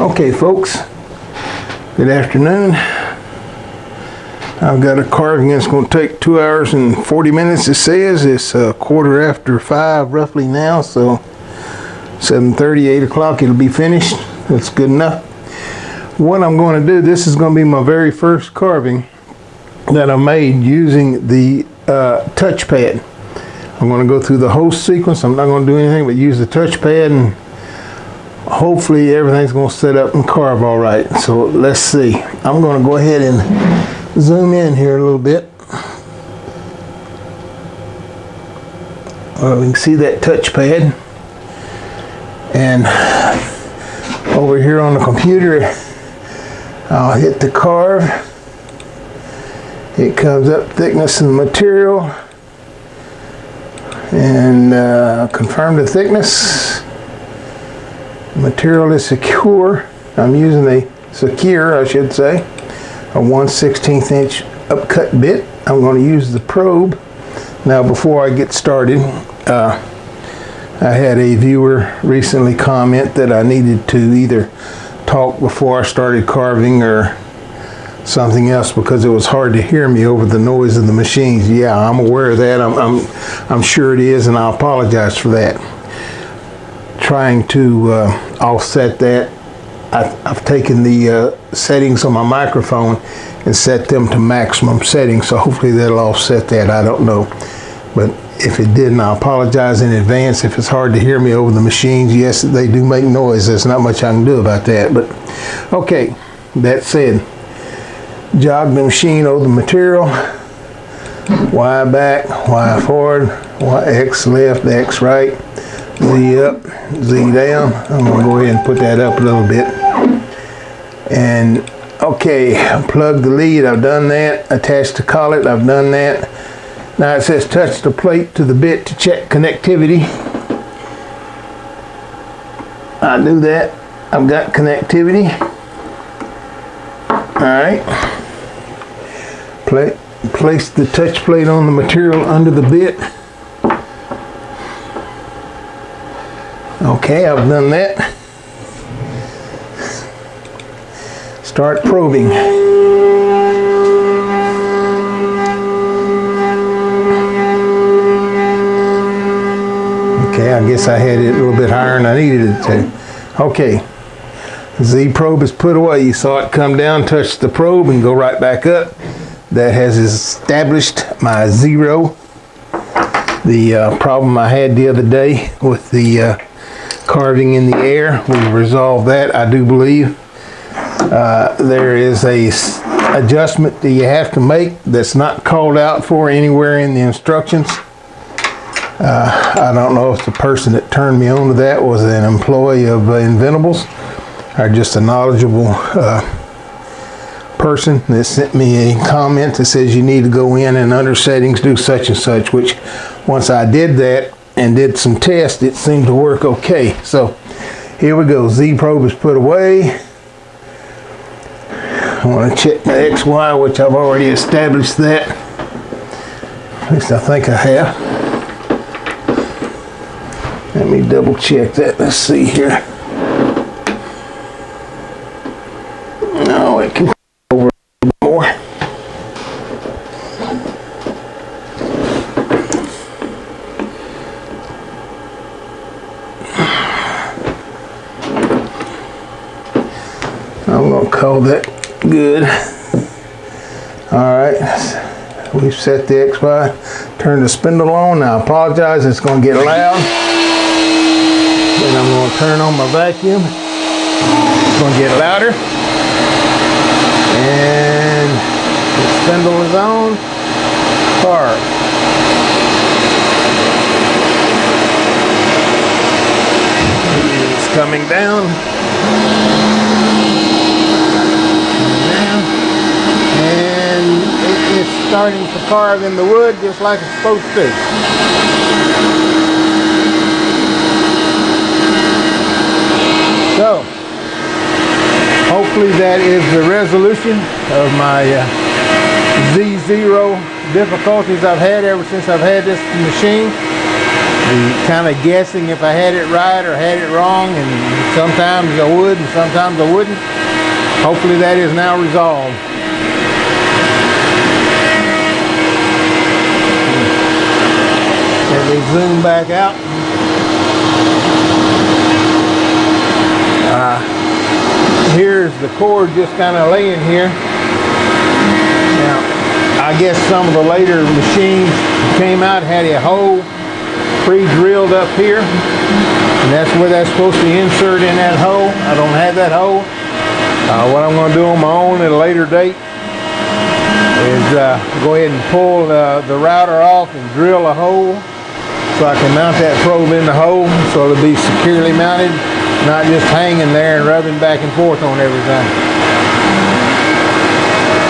Okay, folks, good afternoon. I've got a carving that's going to take 2 hours and 40 minutes, it says. It's 5:15 roughly now, so 7:30, 8 o'clock it'll be finished. That's good enough. What I'm going to do, this is going to be my very first carving that I made using the touchpad. I'm going to go through the whole sequence. I'm not going to do anything but use the touchpad, and hopefully everything's going to set up and carve all right. So let's see. I'm going to go ahead and zoom in here a little bit. Well, we can see that touchpad. And over here on the computer, I'll hit the carve. It comes up thickness and material. And confirm the thickness. Material is secure. I'm using a secure, I should say, a 1/16 inch upcut bit. I'm going to use the probe. Now, before I get started, I had a viewer recently comment that I needed to either talk before I started carving or something else because it was hard to hear me over the noise of the machines. Yeah, I'm aware of that. I'm sure it is, and I apologize for that. Trying to offset that, I've taken the settings on my microphone and set them to maximum settings, so hopefully that'll offset that. I don't know, but if it didn't, I apologize in advance. If it's hard to hear me over the machines, yes, they do make noise. There's not much I can do about that. But okay, that said, jog the machine over the material, Y back, Y forward, Y X left, X right, Z up, Z down. I'm going to go ahead and put that up a little bit. And okay, plug the lead. I've done that. Attach the collet. I've done that. Now it says touch the plate to the bit to check connectivity. I do that. I've got connectivity. Alright. Place the touch plate on the material under the bit. Okay, I've done that. Start probing. Okay, I guess I had it a little bit higher than I needed it to. Okay, Z probe is put away. You saw it come down, touch the probe, and go right back up. That has established my zero. The problem I had the other day with the carving in the air, we resolved that, I do believe. There is a adjustment that you have to make that's not called out for anywhere in the instructions. I don't know if the person that turned me on to that was an employee of Inventables or just a knowledgeable person that sent me a comment that says you need to go in and under settings do such and such, which once I did that and did some tests, it seemed to work okay. So here we go. Z probe is put away. I want to check my XY, which I've already established that. At least I think I have. Let me double check that. Let's see here. No, it can over more. I'm going to call that good. Alright, we've set the XY. Turn the spindle on. Now I apologize, it's going to get loud. Then I'm going to turn on my vacuum. It's going to get louder. And the spindle is on. Carve. It's coming down. And it's starting to carve in the wood just like it's supposed to. So, hopefully that is the resolution of my Z0 difficulties I've had ever since I've had this machine. kind of guessing if I had it right or had it wrong, and sometimes I would and sometimes I wouldn't. Hopefully that is now resolved. Let me zoom back out. Here's the cord just kind of laying here. Now, I guess some of the later machines came out, had a hole pre-drilled up here, and that's where that's supposed to insert in that hole. I don't have that hole. What I'm going to do on my own at a later date is go ahead and pull the router off and drill a hole so I can mount that probe in the hole so it'll be securely mounted, not just hanging there and rubbing back and forth on everything.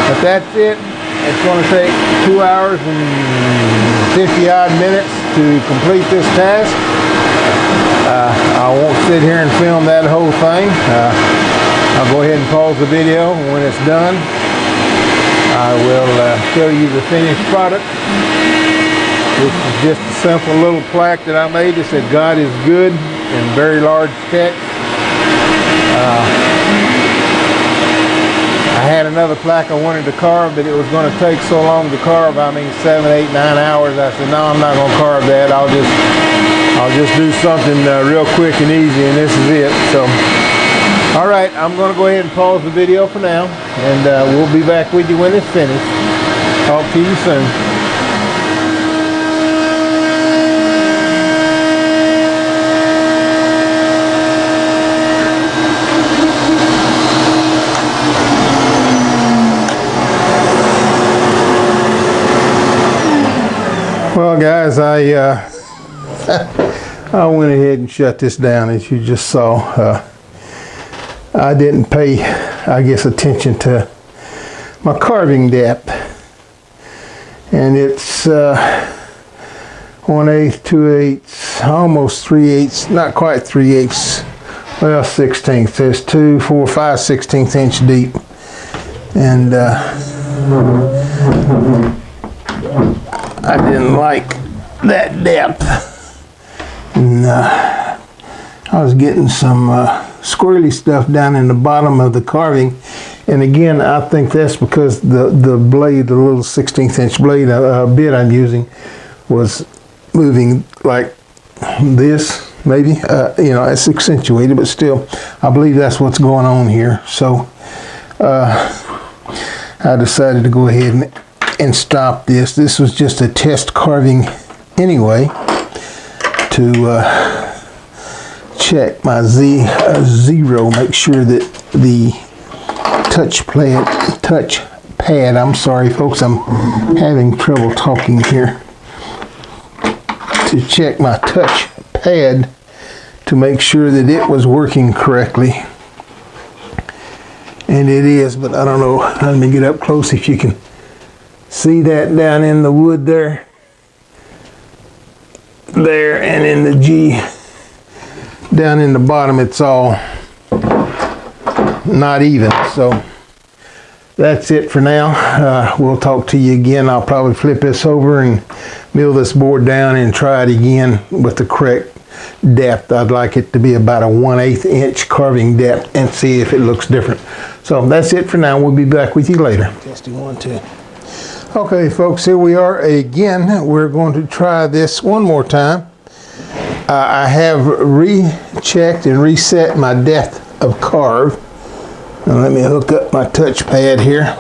But that's it. It's going to take 2 hours and 50 odd minutes to complete this task. I won't sit here and film that whole thing. I'll go ahead and pause the video. When it's done, I will show you the finished product. This is just a simple little plaque that I made that said "God is good" in very large text. I had another plaque I wanted to carve, but it was going to take so long to carve. I mean, 7, 8, 9 hours. I said, no, I'm not going to carve that. I'll just do something real quick and easy, and this is it. So, all right, I'm going to go ahead and pause the video for now, and we'll be back with you when it's finished. Talk to you soon. Well, guys, I went ahead and shut this down, as you just saw. I didn't pay, I guess, attention to my carving depth, and it's 1/8, 2/8, almost 3/8, not quite 3/8, well, 1/16. There's 2, 4, 5, 16th inch deep, and I didn't like that depth, and I was getting some squirrely stuff down in the bottom of the carving, and again I think that's because the blade, the little 16th inch blade bit I'm using, was moving like this, maybe. It's accentuated, but still I believe that's what's going on here. So I decided to go ahead and stop this. This was just a test carving anyway, to check my zero, make sure that the touch pad, I'm sorry folks, I'm having trouble talking here, to check my touch pad to make sure that it was working correctly, and it is. But I don't know, let me get up close if you can see that down in the wood there, and in the G down in the bottom, it's all not even. So that's it for now. We'll talk to you again. I'll probably flip this over and mill this board down and try it again with the correct depth. I'd like it to be about a 1/8 inch carving depth, and see if it looks different. So that's it for now. We'll be back with you later. Testing 1, 2. Okay folks, here we are again. We're going to try this one more time. I have rechecked and reset my depth of carve. Now let me hook up my touch pad here.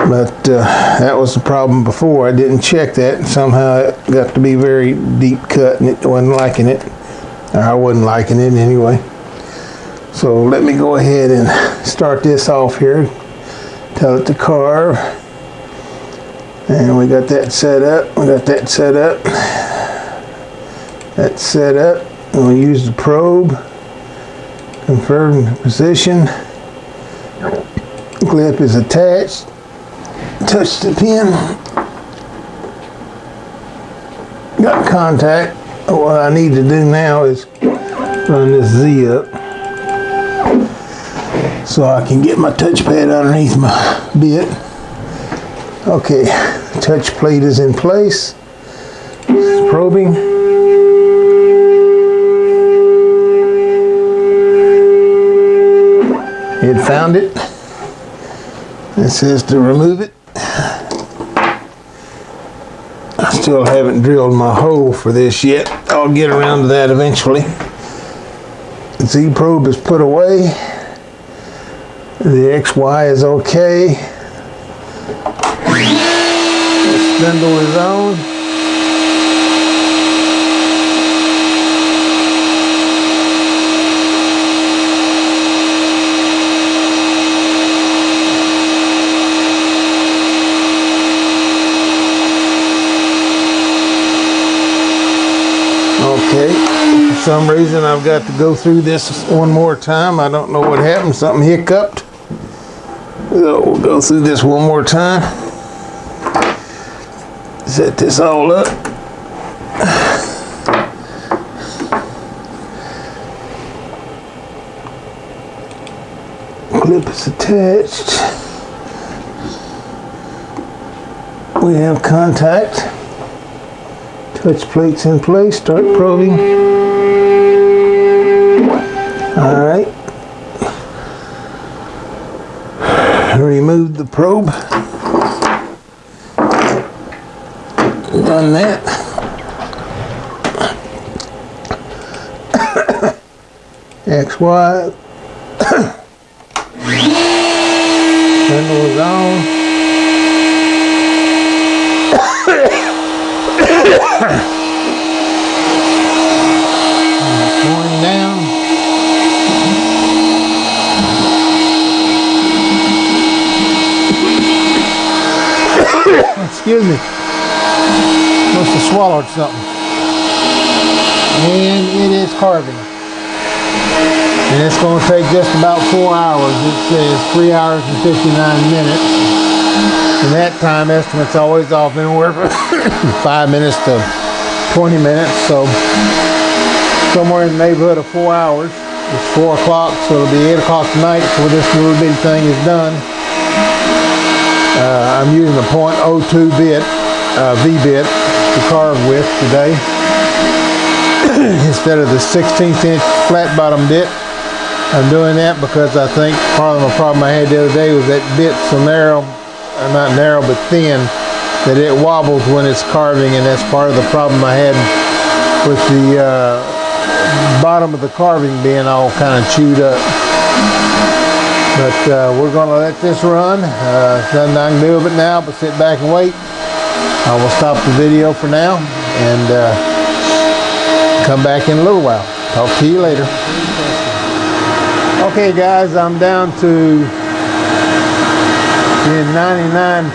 But that was the problem before. I didn't check that, and somehow it got to be very deep cut, and it wasn't liking it. Or I wasn't liking it anyway. So let me go ahead and start this off here. Tell it to carve. And we got that set up. That's set up. And we use the probe. Confirm the position. Clip is attached. Touch the pin. Got contact. What I need to do now is run this Z up so I can get my touch pad underneath my bit. Okay, touch plate is in place. probing. It found it. It says to remove it. I still haven't drilled my hole for this yet. I'll get around to that eventually. The Z probe is put away. The XY is okay. The spindle is on. Okay, for some reason I've got to go through this one more time. I don't know what happened, something hiccuped. So we'll go through this one more time. Set this all up. Clip is attached. We have contact. Touch plates in place, start probing. All right. Remove the probe. Done that. XY. Spindle is on. Going down. Excuse me. Must have swallowed something. And it is carving. And it's going to take just about 4 hours. It says 3 hours and 59 minutes. And that time estimate's always off anywhere from 5 minutes to 20 minutes. So somewhere in the neighborhood of 4 hours. It's 4 o'clock, so it'll be 8 o'clock tonight before this little bitty thing is done. I'm using a .02 bit, V-bit to carve with today. Instead of the 16th inch flat bottom bit. I'm doing that because I think part of the problem I had the other day was that bit so narrow, not narrow but thin, that it wobbles when it's carving, and that's part of the problem I had with the bottom of the carving being all kind of chewed up. But we're going to let this run. There's nothing I can do with it now but sit back and wait. I will stop the video for now and come back in a little while. Talk to you later. Okay guys, I'm down to 99%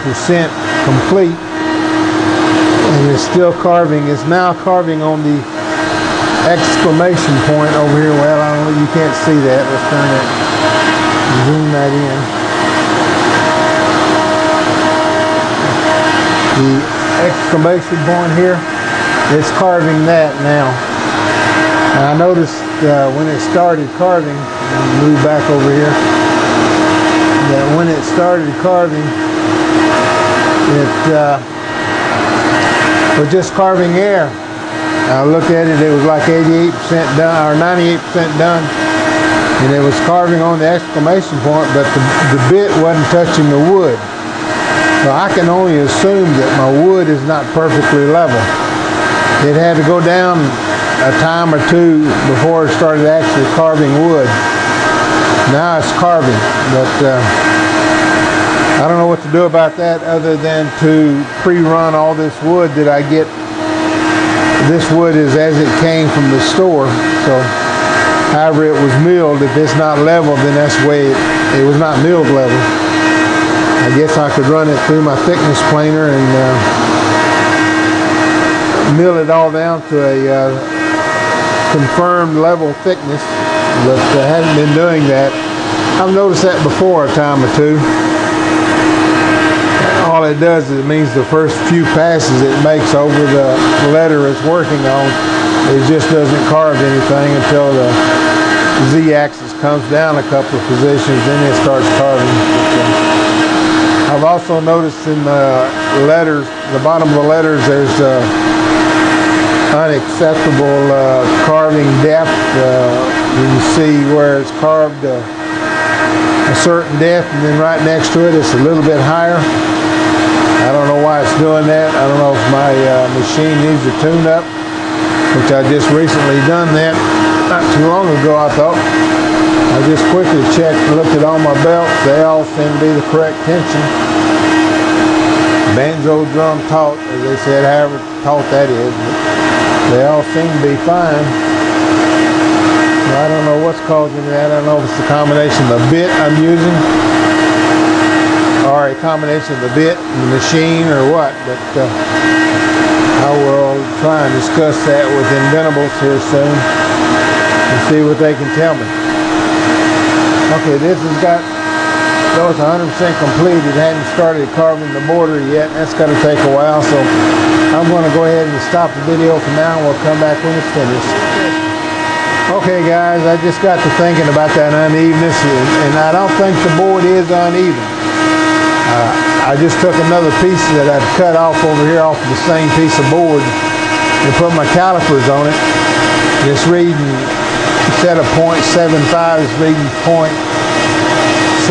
complete, and it's still carving. It's now carving on the exclamation point over here. Well, I don't know, you can't see that. Let's turn that, zoom that in. The exclamation point here, it's carving that now. And I noticed when it started carving, move back over here, that when it started carving, it was just carving air. I looked at it, it was like 88% done, or 98% done, and it was carving on the exclamation point, but the bit wasn't touching the wood. So I can only assume that my wood is not perfectly level. It had to go down a time or two before it started actually carving wood. Now it's carving, but I don't know what to do about that other than to pre-run all this wood that I get. This wood is as it came from the store, so however it was milled, if it's not level, then that's the way it was not milled level. I guess I could run it through my thickness planer and mill it all down to a confirmed level thickness, but I haven't been doing that. I've noticed that before a time or two. All it does is it means the first few passes it makes over the letter it's working on, it just doesn't carve anything until the Z-axis comes down a couple of positions, then it starts carving. I've also noticed in the letters, the bottom of the letters, there's unacceptable carving depth. You can see where it's carved a certain depth, and then right next to it it's a little bit higher. I don't know why it's doing that. I don't know if my machine needs a tune-up, which I just recently done that not too long ago, I thought. I just quickly checked and looked at all my belts. They all seem to be the correct tension. Banjo drum taut, as they said, however taut that is, but they all seem to be fine. I don't know what's causing that. I don't know if it's the combination of the bit I'm using or a combination of the bit and the machine or what, but I will try and discuss that with Inventables here soon and see what they can tell me. Okay, this has got, though it's 100% complete, it hadn't started carving the border yet. That's going to take a while, so I'm going to go ahead and stop the video for now, and we'll come back when it's finished. Okay guys, I just got to thinking about that unevenness, and I don't think the board is uneven. I just took another piece that I'd cut off over here off of the same piece of board and put my calipers on it. And it's reading, instead of 0.75, it's reading 0.7485.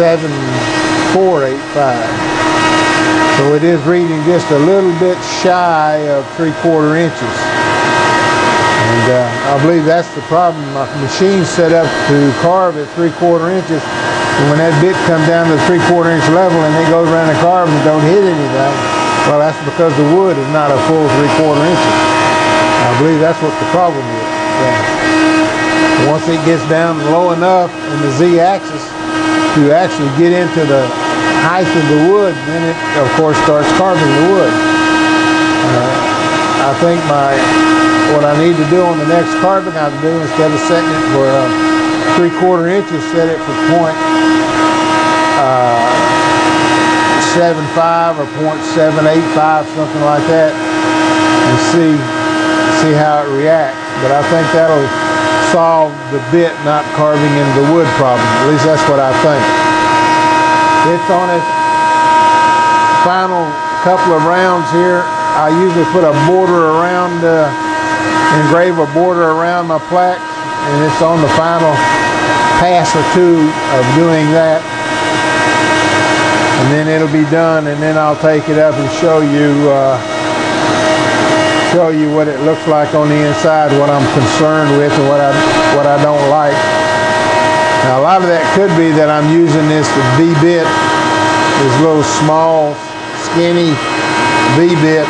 So it is reading just a little bit shy of 3/4 inches. And I believe that's the problem. My machine's set up to carve at 3/4 inches. And when that bit comes down to the 3/4 inch level and it goes around the carve and don't hit anything, well, that's because the wood is not a full 3/4 inches. I believe that's what the problem is. Once it gets down low enough in the Z-axis to actually get into the height of the wood, then it, of course, starts carving the wood. I think what I need to do on the next carving I'll do, instead of setting it for 3/4 inches, set it for 0.75 or 0.785, something like that, and see how it reacts. But I think that'll solve the bit not carving into the wood problem. At least that's what I think. It's on its final couple of rounds here. I usually put a border around, engrave a border around my plaque, and it's on the final pass or two of doing that. And then it'll be done, and then I'll take it up and show you what it looks like on the inside, what I'm concerned with and what I don't like. Now, a lot of that could be that I'm using this V-bit, this little small, skinny V-bit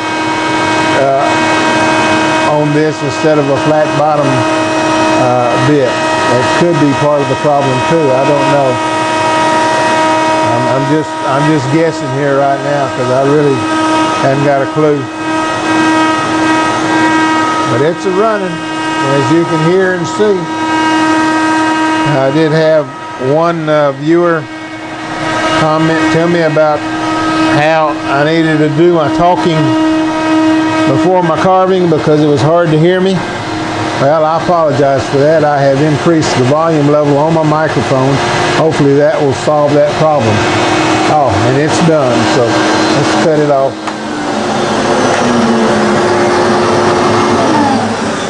on this instead of a flat bottom bit. That could be part of the problem too. I don't know. I'm just guessing here right now because I really haven't got a clue. But it's a running, as you can hear and see. I did have one viewer comment to me about how I needed to do my talking before my carving because it was hard to hear me. Well, I apologize for that. I have increased the volume level on my microphone. Hopefully that will solve that problem. Oh, and it's done, so let's cut it off.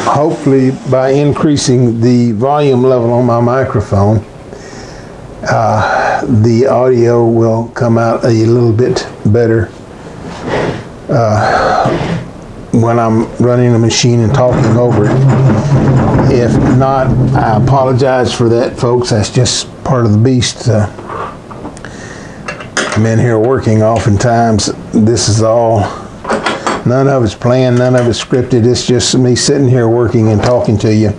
Hopefully by increasing the volume level on my microphone, the audio will come out a little bit better when I'm running the machine and talking over it. If not, I apologize for that, folks. That's just part of the beast. I'm in here working oftentimes. This is all, none of it's planned, none of it's scripted. It's just me sitting here working and talking to you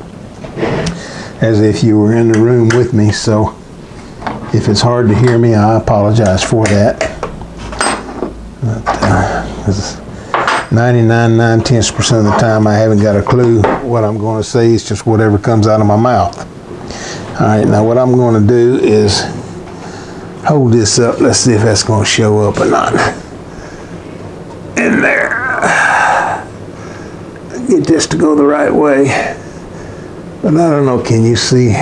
as if you were in the room with me. So if it's hard to hear me, I apologize for that. But, 99.9% of the time I haven't got a clue what I'm going to say. It's just whatever comes out of my mouth. All right, now what I'm going to do is hold this up. Let's see if that's going to show up or not. In there. Get this to go the right way. But I don't know, can you see?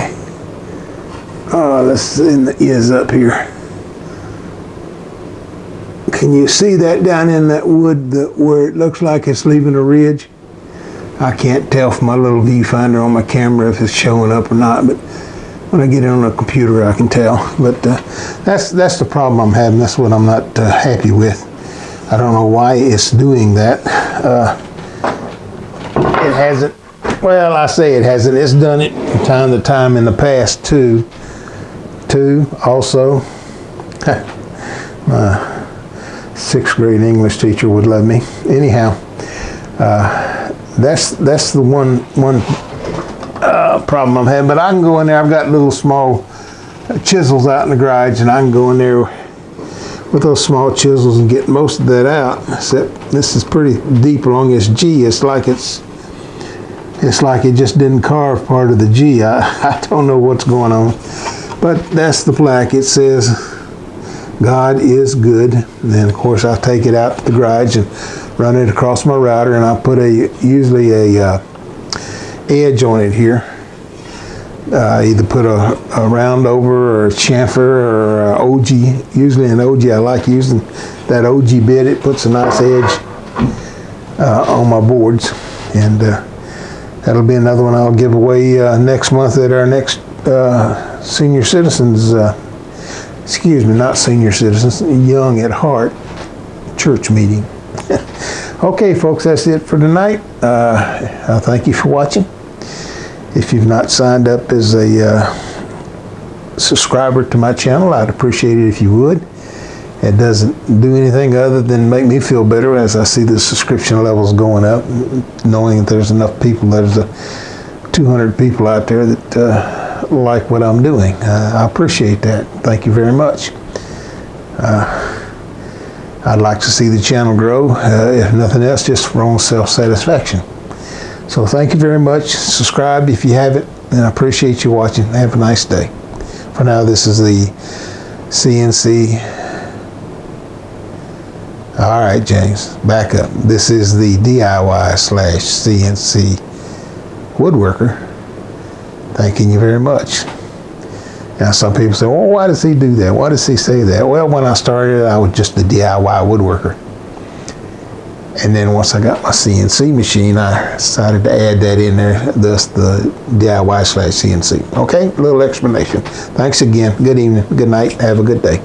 Oh, let's see, the is up here. Can you see that down in that wood where it looks like it's leaving a ridge? I can't tell from my little viewfinder on my camera if it's showing up or not, but when I get it on the computer, I can tell. But that's the problem I'm having. That's what I'm not happy with. I don't know why it's doing that. It hasn't. Well, I say it hasn't. It's done it from time to time in the past too. Also, my 6th grade English teacher would love me. Anyhow, that's the one problem I'm having. But I can go in there. I've got little small chisels out in the garage, and I can go in there with those small chisels and get most of that out. Except this is pretty deep along this G. It's like it just didn't carve part of the G. I don't know what's going on. But that's the plaque. It says, God is good. And then, of course, I take it out to the garage and run it across my router, and I put usually a edge on it here. Either put a round over or a chamfer or a OG. Usually an OG. I like using that OG bit. It puts a nice edge on my boards. And that'll be another one I'll give away next month at our next senior citizens, excuse me, not senior citizens, Young at Heart church meeting. Okay, folks, that's it for tonight. I thank you for watching. If you've not signed up as a subscriber to my channel, I'd appreciate it if you would. It doesn't do anything other than make me feel better as I see the subscription levels going up, knowing that there's enough people, there's 200 people out there that like what I'm doing. I appreciate that. Thank you very much. I'd like to see the channel grow, if nothing else, just for own self-satisfaction. So thank you very much. Subscribe if you haven't, and I appreciate you watching. Have a nice day. For now, this is the CNC. All right, James, back up. This is the DIY/CNC woodworker. Thanking you very much. Now, some people say, well, why does he do that? Why does he say that? Well, when I started, I was just a DIY woodworker. And then once I got my CNC machine, I decided to add that in there, thus the DIY/CNC. Okay, a little explanation. Thanks again. Good evening, good night, have a good day.